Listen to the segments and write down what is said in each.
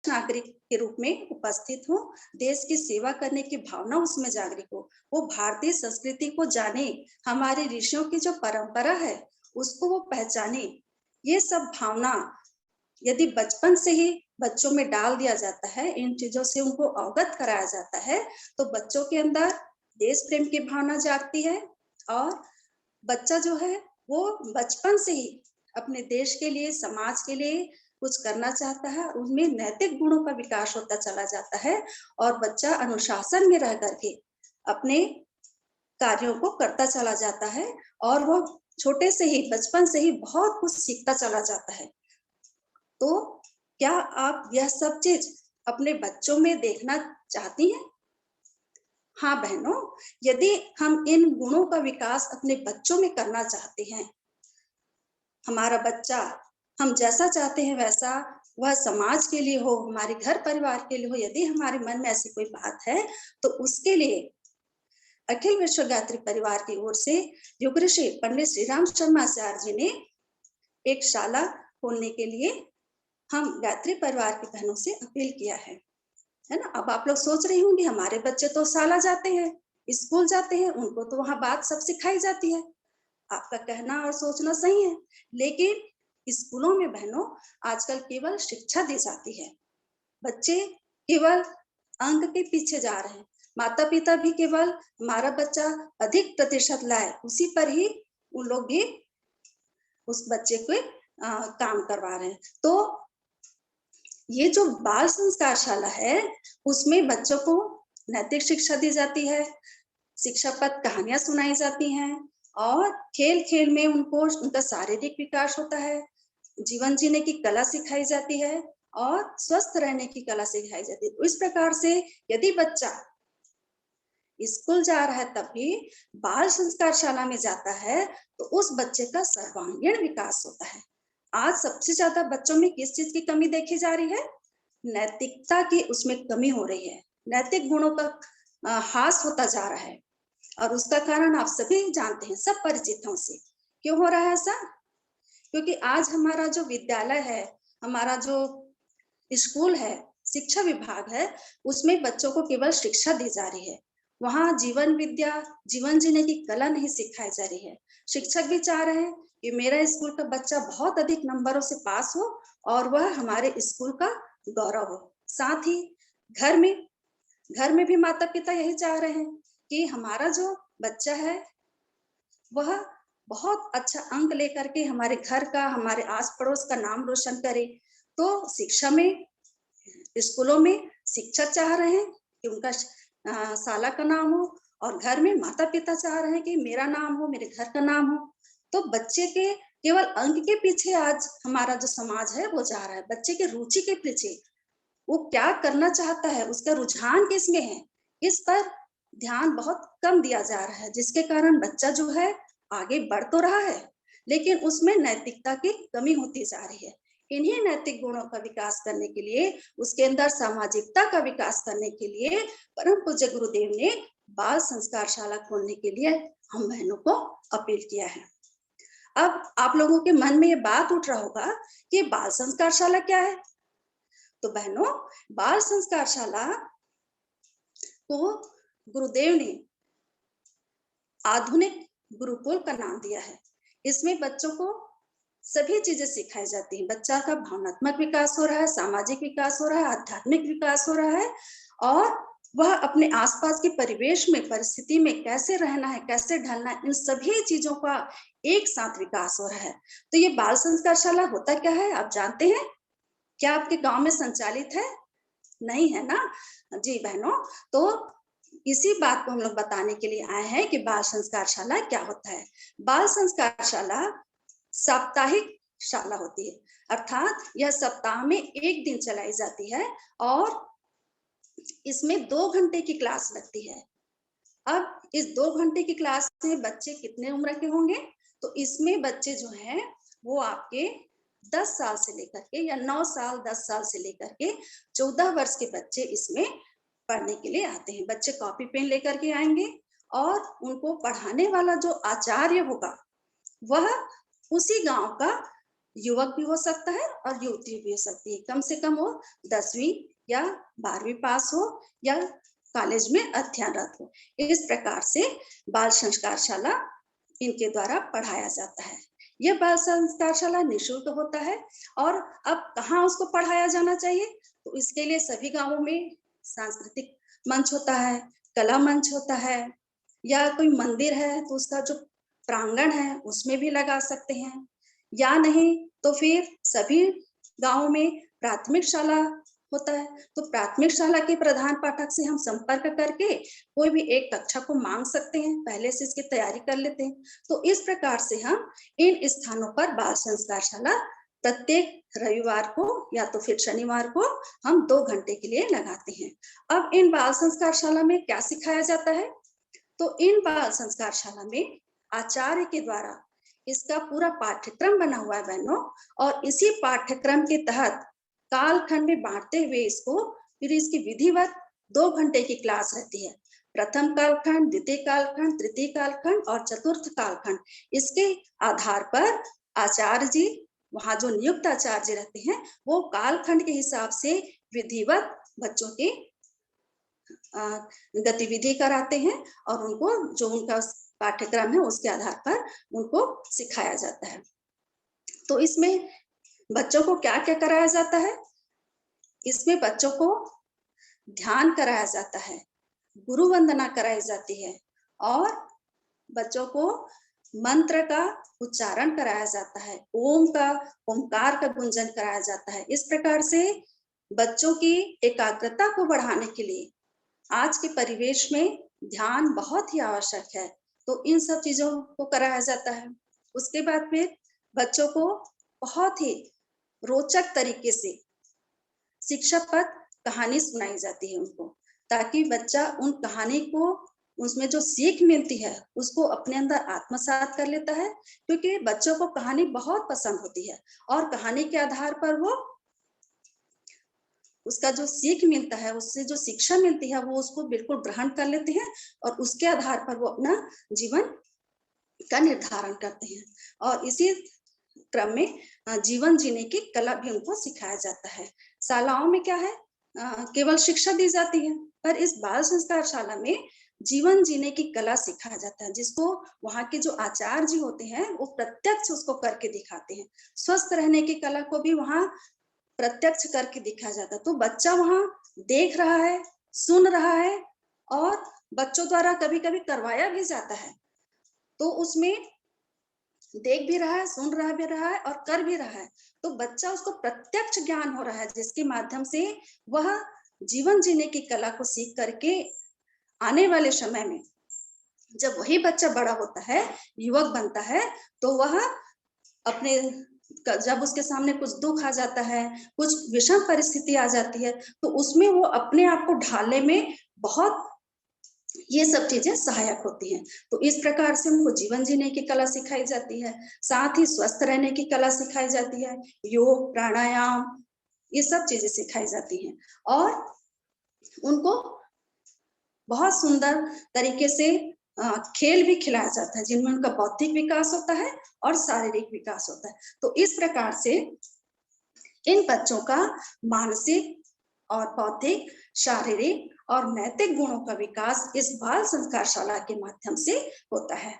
नागरिक के रूप में उपस्थित हो, देश की सेवा करने की भावना उसमें जागृत हो, वो भारतीय संस्कृति को जाने, हमारे ऋषियों की जो परंपरा है उसको वो पहचाने। ये सब भावना यदि बचपन से ही बच्चों में डाल दिया जाता है, इन चीजों से उनको अवगत कराया जाता है, तो बच्चों के अंदर देश प्रेम की भावना जागती है और बच्चा जो है वो बचपन से ही अपने देश के लिए, समाज के लिए कुछ करना चाहता है, उनमें नैतिक गुणों का विकास होता चला जाता है और बच्चा अनुशासन में रह करके अपने कार्यों को करता चला जाता है और वो छोटे से ही, बचपन से ही बहुत कुछ सीखता चला जाता है। तो क्या आप यह सब चीज अपने बच्चों में देखना चाहती हैं? हाँ बहनों, यदि हम इन गुणों का विकास अपने बच्चों में करना चाहते हैं, हमारा बच्चा हम जैसा चाहते हैं वैसा, वह समाज के लिए हो, हमारे घर परिवार के लिए हो, यदि हमारे मन में ऐसी कोई बात है, तो उसके लिए अखिल विश्व गायत्री परिवार की ओर से योग ऋषि पंडित श्री राम शर्मा आचार्य जी ने एक शाला खोलने के लिए हम गायत्री परिवार की बहनों से अपील किया है ना। अब आप लोग सोच रही होंगी हमारे बच्चे तो शाला जाते हैं, स्कूल जाते हैं, उनको तो वहां बात सब सिखाई जाती है। आपका कहना और सोचना सही है, लेकिन स्कूलों में बहनों आजकल केवल शिक्षा दी जाती है। बच्चे केवल अंक के पीछे जा रहे हैं, माता पिता भी केवल हमारा बच्चा अधिक प्रतिशत लाए उसी पर ही उन लोग भी उस बच्चे को काम करवा रहे हैं। तो ये जो बाल संस्कार शाला है उसमें बच्चों को नैतिक शिक्षा दी जाती है, शिक्षापद कहानियां सुनाई जाती हैं और खेल खेल में उनको उनका शारीरिक विकास होता है, जीवन जीने की कला सिखाई जाती है और स्वस्थ रहने की कला सिखाई जाती है। तो इस प्रकार से यदि बच्चा स्कूल जा रहा है तब भी बाल संस्कार शाला में जाता है तो उस बच्चे का सर्वांगीण विकास होता है। आज सबसे ज्यादा बच्चों में किस चीज की कमी देखी जा रही है? नैतिकता की उसमें कमी हो रही है, नैतिक गुणों का ह्रास होता जा रहा है और उसका कारण आप सभी जानते हैं, सब परिचित हैं उससे। क्यों हो रहा है ऐसा? क्योंकि आज हमारा जो विद्यालय है, हमारा जो स्कूल है, शिक्षा विभाग है, उसमें बच्चों को केवल शिक्षा दी जा रही है। वहां जीवन विद्या, जीवन जीने की कला नहीं सिखाई जा रही है। शिक्षक भी चाह रहे हैं कि मेरा स्कूल का बच्चा बहुत अधिक नंबरों से पास हो और वह हमारे स्कूल का गौरव हो। साथ ही घर में घर में भी माता पिता यही चाह रहे हैं कि हमारा जो बच्चा है वह बहुत अच्छा अंक लेकर के हमारे घर का, हमारे आस पड़ोस का नाम रोशन करे। तो शिक्षा में, स्कूलों में शिक्षक चाह रहे हैं कि उनका साला का नाम हो और घर में माता पिता चाह रहे हैं कि मेरा नाम हो, मेरे घर का नाम हो। तो बच्चे के केवल अंक के पीछे आज हमारा जो समाज है वो जा रहा है, बच्चे के रुचि के पीछे वो क्या करना चाहता है, उसका रुझान किसमें है, इस पर ध्यान बहुत कम दिया जा रहा है, जिसके कारण बच्चा जो है आगे बढ़ तो रहा है लेकिन उसमें नैतिकता की कमी होती जा रही है। इन्हीं नैतिक गुणों का विकास करने के लिए, उसके अंदर सामाजिकता का विकास करने के लिए परम पूज्य गुरुदेव ने बाल संस्कार शाला खोलने के लिए हम बहनों को अपील किया है। अब आप लोगों के मन में ये बात उठ रहा होगा कि बाल संस्कार शाला क्या है? तो बहनों, बाल संस्कार शाला को गुरुदेव ने आधुनिक गुरुकुल का नाम दिया है। इसमें बच्चों को सभी चीजें सिखाई जाती हैं। बच्चा का भावनात्मक विकास हो रहा है, सामाजिक विकास हो रहा है, आध्यात्मिक विकास हो रहा है और वह अपने आसपास के परिवेश में, परिस्थिति में कैसे रहना है, कैसे ढलना है, इन सभी चीजों का एक साथ विकास हो रहा है। तो ये बाल संस्कार शाला होता क्या है आप जानते हैं? क्या आपके गांव में संचालित है? नहीं है ना? जी बहनों, तो इसी बात को हम लोग बताने के लिए आए हैं कि बाल संस्कार शाला क्या होता है। बाल संस्कार शाला साप्ताहिक शाला होती है, अर्थात यह सप्ताह में एक दिन चलाई जाती है और इसमें 2 घंटे की क्लास लगती है। अब इस 2 घंटे की क्लास में बच्चे कितने उम्र के होंगे? तो इसमें बच्चे जो हैं वो आपके 10 साल से लेकर के या 9 साल 10 साल से लेकर के 14 वर्ष के बच्चे इसमें पढ़ने के लिए आते हैं। बच्चे कॉपी पेन लेकर के आएंगे और उनको पढ़ाने वाला जो आचार्य होगा वह उसी गांव का युवक भी हो सकता है और युवती भी हो सकती है। कम से कम वो 10वीं या 12वीं पास हो या कॉलेज में अध्ययनरत हो। इस प्रकार से बाल संस्कारशाला इनके द्वारा पढ़ाया जाता है। यह बाल संस्कारशाला निःशुल्क होता है। और अब कहाँ उसको पढ़ाया जाना चाहिए? तो इसके लिए सभी गांवों में सांस्कृतिक मंच होता है, कला मंच होता है, या कोई मंदिर है तो उसका जो प्रांगण है उसमें भी लगा सकते हैं, या नहीं तो फिर सभी गांवों में प्राथमिक शाला होता है, तो प्राथमिक शाला के प्रधान पाठक से हम संपर्क करके कोई भी एक कक्षा को मांग सकते हैं, पहले से इसकी तैयारी कर लेते हैं। तो इस प्रकार से हम इन स्थानों पर बाल संस्कारशाला प्रत्येक रविवार को या तो फिर शनिवार को हम 2 घंटे के लिए लगाते हैं। अब इन बाल संस्कारशाला में क्या सिखाया जाता है? तो इन बाल संस्कारशाला में आचार्य के द्वारा इसका पूरा पाठ्यक्रम बना हुआ है बहनों, और इसी पाठ्यक्रम के तहत कालखंड में बांटते हुए इसको फिर इसकी विधिवत 2 घंटे की क्लास रहती है। प्रथम कालखंड, द्वितीय कालखंड, तृतीय कालखंड और चतुर्थ कालखंड। इसके आधार पर आचार्य जी, वहां जो नियुक्त आचार्य रहते हैं, वो कालखंड के हिसाब से विधिवत बच्चों की गतिविधि कराते हैं और उनको जो उनका पाठ्यक्रम है उसके आधार पर उनको सिखाया जाता है। तो इसमें बच्चों को क्या क्या कराया जाता है? इसमें बच्चों को ध्यान कराया जाता है, गुरु वंदना कराई जाती है और बच्चों को मंत्र का उच्चारण कराया जाता है, ओमकार का गुंजन कराया जाता है। इस प्रकार से बच्चों की एकाग्रता को बढ़ाने के लिए आज के परिवेश में ध्यान बहुत ही आवश्यक है, तो इन सब चीजों को कराया जाता है। उसके बाद फिर बच्चों को बहुत ही रोचक तरीके से शिक्षाप्रद कहानी सुनाई जाती है उनको, ताकि बच्चा उन कहानी को, उसमें जो सीख मिलती है उसको अपने अंदर आत्मसात कर लेता है, क्योंकि बच्चों को कहानी बहुत पसंद होती है और कहानी के आधार पर वो उसका जो सीख मिलता है, उससे जो शिक्षा मिलती है वो उसको बिल्कुल ग्रहण कर लेते हैं और उसके आधार पर वो अपना जीवन का निर्धारण करते हैं। और इसी क्रम में जीवन जीने की कला भी उनको सिखाया जाता है। शालाओं में क्या है, केवल शिक्षा दी जाती है, पर इस बाल संस्कार शाला में जीवन जीने की कला सिखाया जाता है, जिसको वहाँ के जो आचार्य जी होते हैं वो प्रत्यक्ष उसको करके दिखाते हैं। स्वस्थ रहने की कला को भी वहाँ प्रत्यक्ष करके दिखाया जाता है। तो बच्चा वहां देख रहा है, सुन रहा है और बच्चों द्वारा कभी कभी करवाया भी जाता है, तो उसमें देख भी रहा है, सुन रहा भी रहा है और कर भी रहा है। तो बच्चा उसको प्रत्यक्ष ज्ञान हो रहा है, जिसके माध्यम से वह जीवन जीने की कला को सीख करके आने वाले समय में जब वही बच्चा बड़ा होता है, युवक बनता है, तो वह अपने जब उसके सामने कुछ दुख आ जाता है, कुछ विषम परिस्थिति आ जाती है, तो उसमें वो अपने आप को ढालने में बहुत ये सब चीजें सहायक होती हैं। तो इस प्रकार से उनको जीवन जीने की कला सिखाई जाती है, साथ ही स्वस्थ रहने की कला सिखाई जाती है, योग, प्राणायाम, ये सब चीजें सिखाई जाती हैं और उनको बहुत सुंदर तरीके से खेल भी खिलाया जाता है, जिनमें उनका बौद्धिक विकास होता है और शारीरिक विकास होता है। तो इस प्रकार से इन बच्चों का मानसिक और बौद्धिक, शारीरिक और नैतिक गुणों का विकास इस बाल संस्कार शाला के माध्यम से होता है।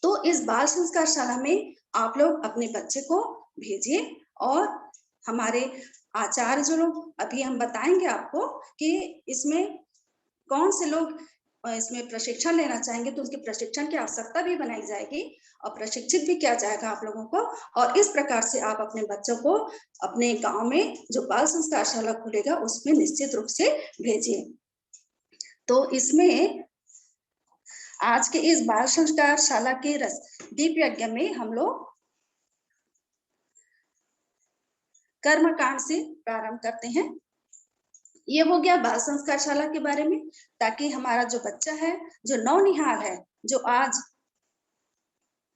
तो इस बाल संस्कार शाला में आप लोग अपने बच्चे को भेजिए और हमारे आचार्य जो लोग अभी हम बताएंगे आपको कि इसमें कौन से लोग इसमें प्रशिक्षण लेना चाहेंगे, तो उसके प्रशिक्षण की आवश्यकता भी बनाई जाएगी और प्रशिक्षित भी किया जाएगा आप लोगों को। और इस प्रकार से आप अपने बच्चों को अपने गांव में जो बाल संस्कार शाला खुलेगा उसमें निश्चित रूप से भेजिए। तो इसमें आज के इस बाल संस्कार शाला के दीप यज्ञ में हम लोग कर्मकांड से प्रारंभ करते हैं। ये हो गया बाल संस्कार शाला के बारे में, ताकि हमारा जो बच्चा है, जो नौनिहाल है, जो आज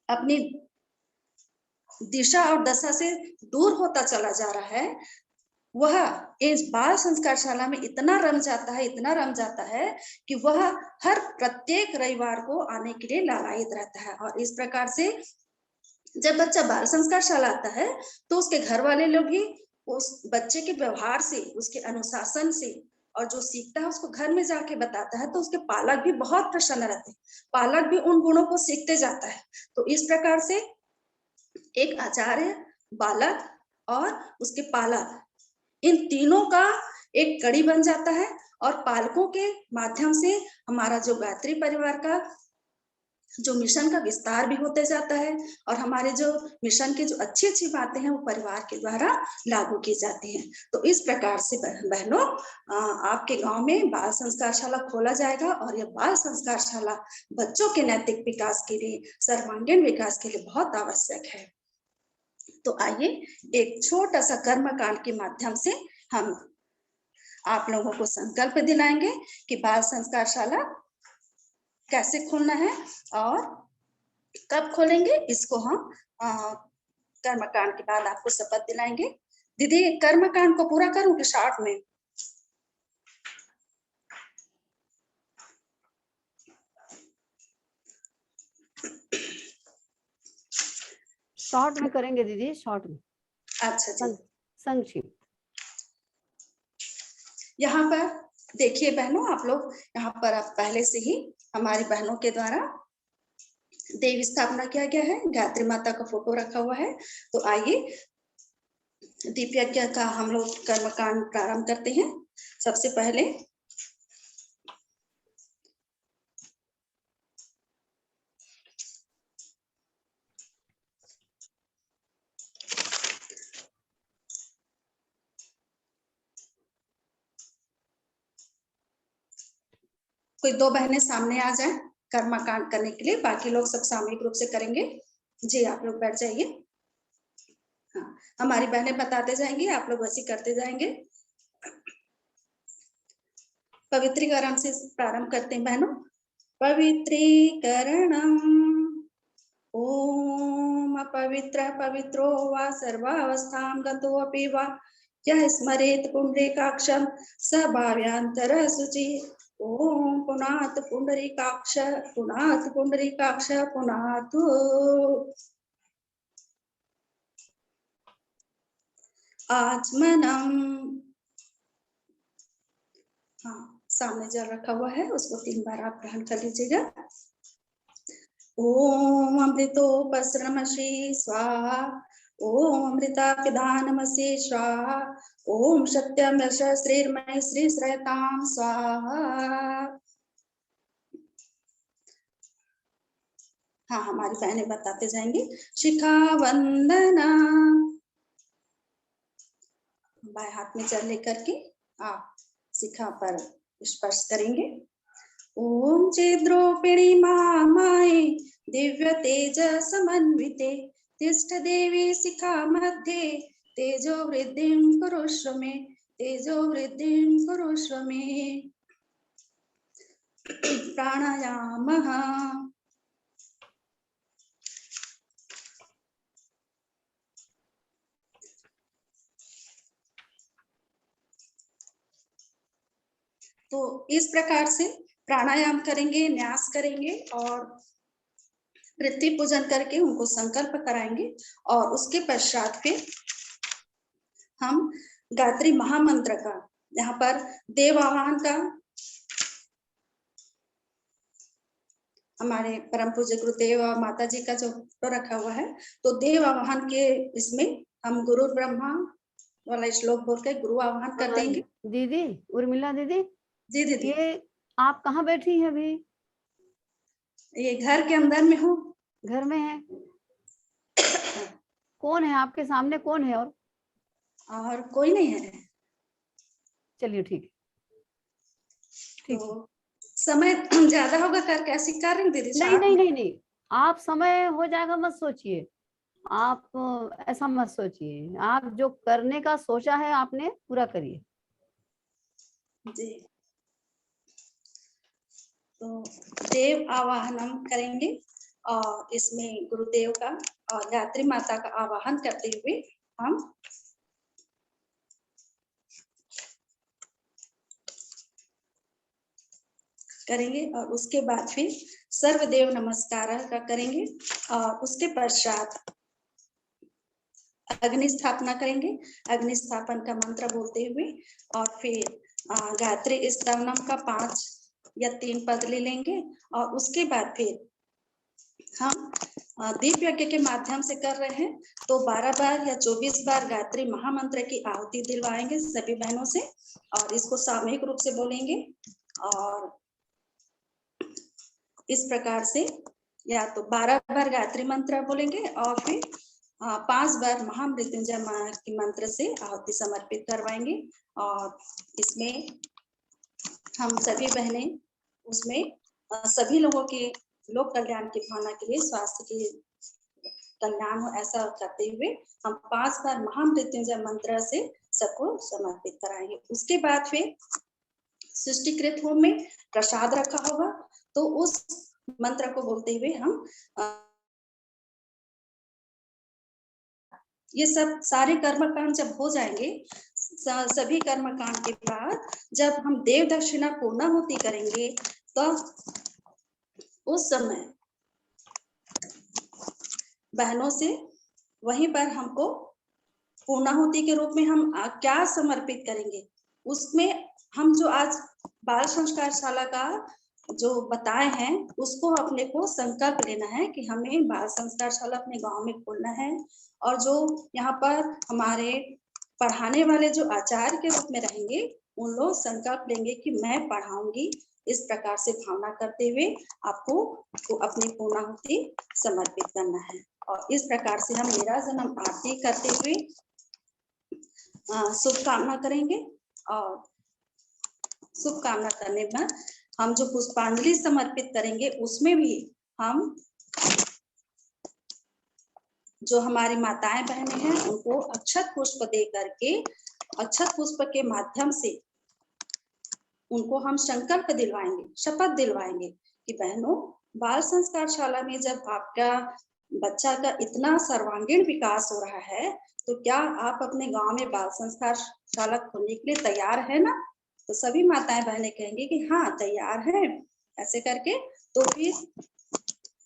अपनी दिशा और दशा से दूर होता चला जा रहा है, वह इस बाल संस्कार शाला में इतना रम जाता है कि वह हर प्रत्येक रविवार को आने के लिए लालायित रहता है। और इस प्रकार से जब बच्चा बाल संस्कार शाला आता है तो उसके घर वाले लोग भी उस बच्चे के व्यवहार से, उसके अनुशासन से और जो सीखता है उसको घर में जाके बताता है, तो उसके पालक भी बहुत प्रसन्न रहते हैं। पालक भी उन गुणों को सीखते जाता है। तो इस प्रकार से एक आचार्य, बालक और उसके पालक, इन तीनों का एक कड़ी बन जाता है और पालकों के माध्यम से हमारा जो गायत्री परिवार का जो मिशन का विस्तार भी होते जाता है और हमारे जो मिशन की जो अच्छी-अच्छी बातें हैं वो परिवार के द्वारा लागू की जाती हैं। तो इस प्रकार से बहनों आपके गांव में बाल संस्कार शाला खोला जाएगा और यह बाल संस्कार शाला बच्चों के नैतिक विकास के लिए, सर्वांगीण विकास के लिए बहुत आवश्यक है। तो आइए एक छोटा सा कर्मकांड के माध्यम से हम आप लोगों को संकल्प दिलाएंगे कि बाल संस्कार शाला कैसे खोलना है और कब खोलेंगे, इसको हम कर्मकांड के बाद आपको शपथ दिलाएंगे। दीदी कर्मकांड को पूरा करूं कि शॉर्ट में? शॉर्ट में करेंगे दीदी, शॉर्ट में। अच्छा जी, संक्षिप्त। यहाँ पर देखिए बहनों, आप लोग यहाँ पर आप पहले से ही हमारी बहनों के द्वारा देवी स्थापना किया गया है, गायत्री माता का फोटो रखा हुआ है। तो आइए दीप यज्ञ का हम लोग कर्मकांड प्रारंभ करते हैं। सबसे पहले कोई दो बहनें सामने आ जाएं कर्मकांड करने के लिए, बाकी लोग सब सामूहिक रूप से करेंगे। जी आप लोग बैठ जाइए। हाँ, हमारी बहनें बताते जाएंगी, आप लोग वैसे करते जाएंगे। पवित्रीकरण से प्रारंभ करते हैं बहनों। पवित्रीकरणम ओम अपवित्र पवित्रो वा सर्वावस्थां गतोऽपि वा यः स्मरेत् पुंडरीकाक्षं स भाव्यान्तरः शुचि। ओम पुनात् पुंडरीकाक्ष पुनात् पुंडरीकाक्ष पुनात्। आचमनम, हाँ सामने जल रखा हुआ है उसको 3 बार आप ग्रहण कर लीजिएगा। ओम अमृतोपस्रमसि स्वाहा, ओम अमृतापिधानमसि स्वाहा, ओम सत्यम श्रीर्मय श्री श्रेताम स्वाहा। हाँ हमारी बहनें बताते जाएंगी। शिखा वंदना, बाएं हाथ में जल लेकर के आप शिखा पर स्पर्श करेंगे। ओम चेद्रोपिणी माये दिव्य तेज समन्विते तिष्ठ देवी शिखा मध्ये तेजो वृद्धिं कुरुष्व मे, तेजो वृद्धिं कुरुष्व मे। प्राणायामः, तो इस प्रकार से प्राणायाम करेंगे, न्यास करेंगे और पृथ्वी पूजन करके उनको संकल्प कराएंगे और उसके पश्चात फिर हम गायत्री महामंत्र का यहाँ पर देव आवाहन का, हमारे परम पूज्य गुरुदेव और माता जी का जो फोटो रखा हुआ है, तो देव आवाहन के इसमें हम गुरु ब्रह्मा वाला श्लोक बोल के गुरु आवाहन कर देंगे। दीदी उर्मिला दीदी, जी दीदी। ये आप कहाँ बैठी हैं अभी? ये घर के अंदर में हूँ। घर में है? कौन है आपके सामने, कौन है? और कोई नहीं है। चलिए ठीक है, ठीक है। तो समय ज्यादा होगा कर कैसे कर रही दीदी? नहीं नहीं नहीं नहीं, आप समय हो जाएगा मत सोचिए, आप ऐसा मत सोचिए, आप जो करने का सोचा है आपने पूरा करिए। जी, तो देव आवाहन हम करेंगे और इसमें गुरुदेव का और गायत्री माता का आवाहन करते हुए हम करेंगे और उसके बाद फिर सर्वदेव नमस्कार का करेंगे और उसके पश्चात अग्नि स्थापना करेंगे। अग्नि स्थापन का मंत्र बोलते हुए और फिर गायत्री स्तवनम का 5 या 3 पद ले लेंगे और उसके बाद फिर हम दीप यज्ञ के माध्यम से कर रहे हैं तो 12 बार या 24 बार गायत्री महामंत्र की आहुति दिलवाएंगे सभी बहनों से और इसको सामूहिक रूप से बोलेंगे और इस प्रकार से या तो 12 बार गायत्री मंत्र बोलेंगे और फिर 5 बार महामृत्युंजय के मंत्र से आहुति समर्पित करवाएंगे और इसमें हम सभी बहनें उसमें सभी लोगों के लोक कल्याण की भावना के लिए स्वास्थ्य की कल्याण हो ऐसा करते हुए हम 5 बार महामृत्युंजय मंत्र से सबको समर्पित कराएंगे। उसके बाद फिर सृष्टिकृत होम में प्रसाद रखा होगा तो उस मंत्र को बोलते हुए हम ये सब सारे कर्मकांड जब हो जाएंगे सभी कर्मकांड के बाद जब हम देव दक्षिणा पूर्णाहुति करेंगे तो उस समय बहनों से वहीं पर हमको पूर्णाहुति के रूप में हम क्या समर्पित करेंगे उसमें हम जो आज बाल संस्कारशाला का जो बताए हैं उसको अपने को संकल्प लेना है कि हमें बाल संस्कारशाला अपने गांव में खोलना है और जो यहाँ पर हमारे पढ़ाने वाले जो आचार्य के रूप में रहेंगे उन लोग संकल्प लेंगे कि मैं पढ़ाऊंगी इस प्रकार से भावना करते हुए आपको अपनी पूर्णाहुति समर्पित करना है और इस प्रकार से हम मेरा जन्म आरती करते हुए शुभकामना करेंगे और शुभकामना करने में हम जो पुष्पांजलि समर्पित करेंगे उसमें भी हम जो हमारी माताएं बहनें हैं उनको अक्षत पुष्प दे करके अक्षत पुष्प के माध्यम से उनको हम संकल्प दिलवाएंगे शपथ दिलवाएंगे कि बहनों बाल संस्कारशाला में जब आपका बच्चा का इतना सर्वांगीण विकास हो रहा है तो क्या आप अपने गांव में बाल संस्कारशाला खोलने के लिए तैयार है ना। तो सभी माताएं बहनें कहेंगे कि हाँ तैयार है ऐसे करके। तो फिर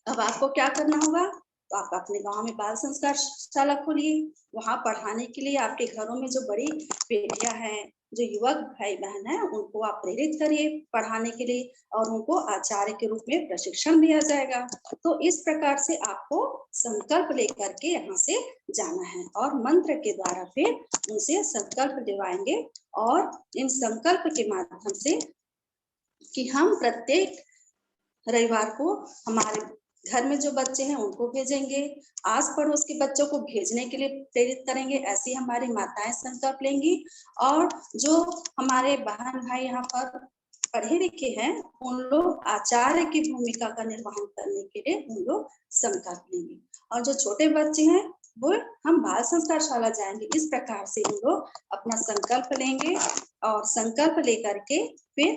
अब आपको क्या करना होगा तो आप अपने गांव में बाल संस्कारशाला खोलिए वहां पढ़ाने के लिए आपके घरों में जो बड़ी बेटियां हैं जो युवक भाई बहन है उनको आप प्रेरित करिए पढ़ाने के लिए और उनको आचार्य के रूप में प्रशिक्षण दिया जाएगा। तो इस प्रकार से आपको संकल्प लेकर के यहाँ से जाना है और मंत्र के द्वारा फिर उनसे संकल्प दिलवाएंगे और इन संकल्प के माध्यम से कि हम प्रत्येक रविवार को हमारे घर में जो बच्चे हैं उनको भेजेंगे आस पड़ोस के बच्चों को भेजने के लिए प्रेरित करेंगे ऐसी हमारी माताएं संकल्प लेंगी और जो हमारे बहन भाई यहाँ पर पढ़े लिखे हैं उन लोग आचार्य की भूमिका का निर्वहन करने के लिए उन लोग संकल्प लेंगे और जो छोटे बच्चे हैं वो हम बाल संस्कारशाला जाएंगे। इस प्रकार से हम लोग अपना संकल्प लेंगे और संकल्प लेकर के फिर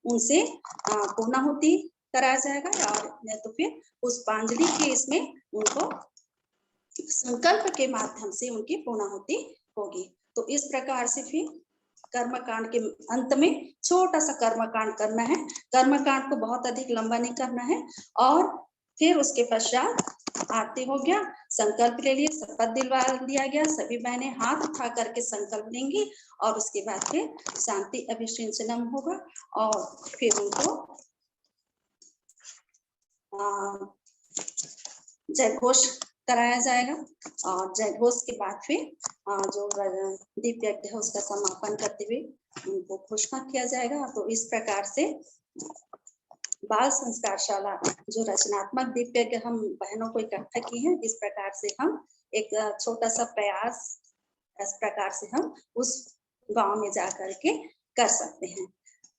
उनसे पूर्णाहुति कराया जाएगा और नहीं तो फिर पुष्पांजलि के इसमें उनको संकल्प के माध्यम से उनकी पूर्णाहुति होगी। तो इस प्रकार से फिर कर्मकांड के अंत में छोटा सा कर्मकांड करना है। कर्मकांड को बहुत अधिक लंबा नहीं करना है और फिर उसके पश्चात आरती हो गया संकल्प ले लिया शपथ दिलवा दिया गया सभी बहनें हाथ उठा करके संकल्प लेंगी और उसके बाद फिर शांति अभिषेचनम होगा और फिर उनको जय घोष कराया जाएगा और जय घोष के बाद फिर जो दीप यज्ञ है उसका समापन करते हुए उनको घोषणा किया जाएगा। तो इस प्रकार से बाल संस्कारशाला जो रचनात्मक दीप यज्ञ हम बहनों को इकट्ठा किए हैं इस प्रकार से हम एक छोटा सा प्रयास इस प्रकार से हम उस गांव में जा करके कर सकते हैं।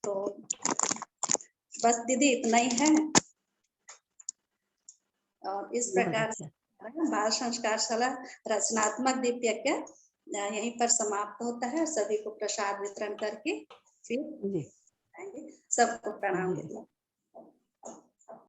तो बस दीदी इतना ही है और इस प्रकार से बाल संस्कारशाला रचनात्मक दीप यज्ञ यहीं पर समाप्त होता है। सभी को प्रसाद वितरण करके फिर सबको प्रणाम।